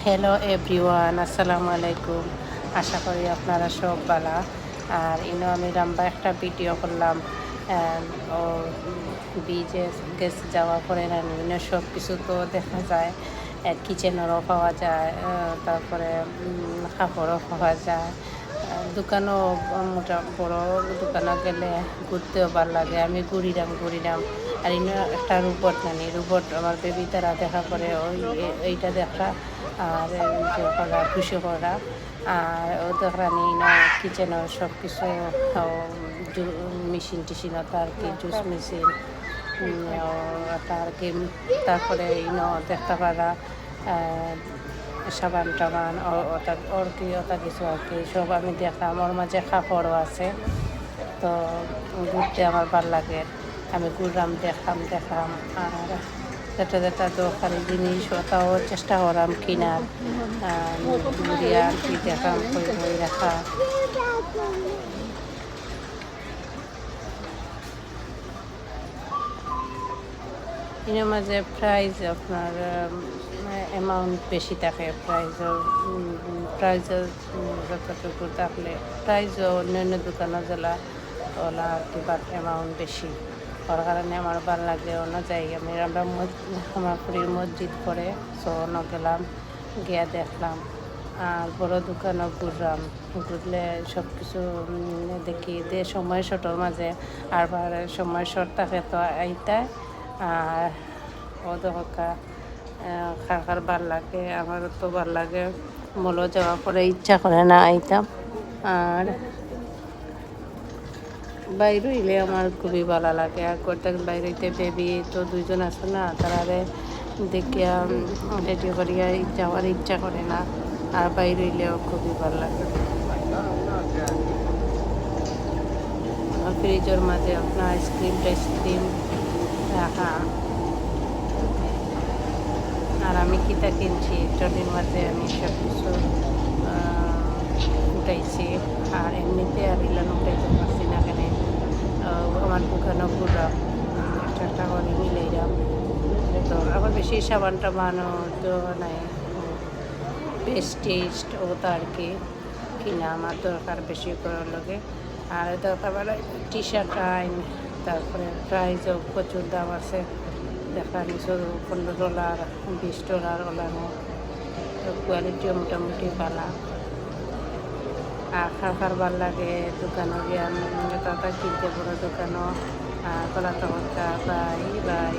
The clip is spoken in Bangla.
হ্যালো এভরিওয়ান, আসসালামু আলাইকুম। আশা করি আপনারা সব ভালো। আর আমি রাম্বা একটা ভিডিও করলাম। ও বিচে গেছে যাওয়ার পরে সব কিছু তো দেখা যায়, কিচেনেরও পাওয়া যায়, তারপরে কাপড়ও পাওয়া যায়, দোকানও মোটা বড় দোকানে গেলে ঘুরতেও ভালো লাগে। আমি ঘুরিলাম আর একটা রোবট রোবট আমার বেবি তারা দেখা করে এইটা দেখা আর যে করা খুশি করা। আর ও দেখা কিচেনের সব কিছু মেশিন টিশিনত আর কি, জুস মেশিন আর কি। তারপরে দেখতে পারা সাবান টাবান ওর কি ওটা কিছু আর কি সব আমি দেখলাম। ওর মাঝে কাপড়ও আছে। তো ঘুরতে আমার ভাল লাগে। আমি ঘুরলাম, দেখলাম আর যেটা দরকারি জিনিস ওটাও চেষ্টা করলাম কিনার, ঘুরিয়া আর কি দেখলাম বই রাখা। এর মাঝে প্রাইস আপনার অ্যামাউন্ট বেশি থাকে, প্রাইজও যতটুকু থাকলে প্রাইজও অন্যান্য দোকানে জেলা ওলা আর কি, বাট অ্যামাউন্ট বেশি। ওর কারণে আমার ভালো লাগে। অন্য যাই আমরা আমার পুরীর মসজিদ করে সো অন্য গেলাম, গিয়া দেখলাম। আর বড় দোকানও ঘুরলে সব কিছু দেখি সময় শর্টের মাঝে আর সময় শর্ট থাকে তো এইটাই। আর ও দেখা খার ভাল লাগে, আমারও তো ভাল লাগে। মলও যাওয়ার পরে ইচ্ছা করে না আইতাম। আর বাইরে হইলে আমার খুবই ভালো লাগে। আর করতে বাইরেতে বেবি তো দুইজন আছে না, তারা দেখিয়া রেডি করিয়া যাওয়ার ইচ্ছা করে না। আর বাইরে হইলেও খুবই ভালো লাগে। ফ্রিজের মাঝে আপনার আইসক্রিম রাখা। আর আমি কিতা কিনছি ট্রলির মাঝে আমি সব কিছু উঠাইছি। আর এমনিতে আর ইলান উঠাইতে পারছি না, কেন আমার দোকানও ঘুরলাম, একটা করে মিলাইলাম। তো আবার বেশি সাবান টাবানও তো নাই, পেস্ট ও তো আর কি কিনা আমার দরকার বেশি করার লাগে। আর দরকার বলে টি শার্ট আইন, তারপরে প্রাইজও প্রচুর দাম আছে। দেখা নিছো $15, $20 ওলানো। তো কোয়ালিটিও মোটামুটি ভালো। আর খার ভাল লাগে। দোকানও গিয়া তাতা কিনতে বড় দোকানও গলা তখন বাই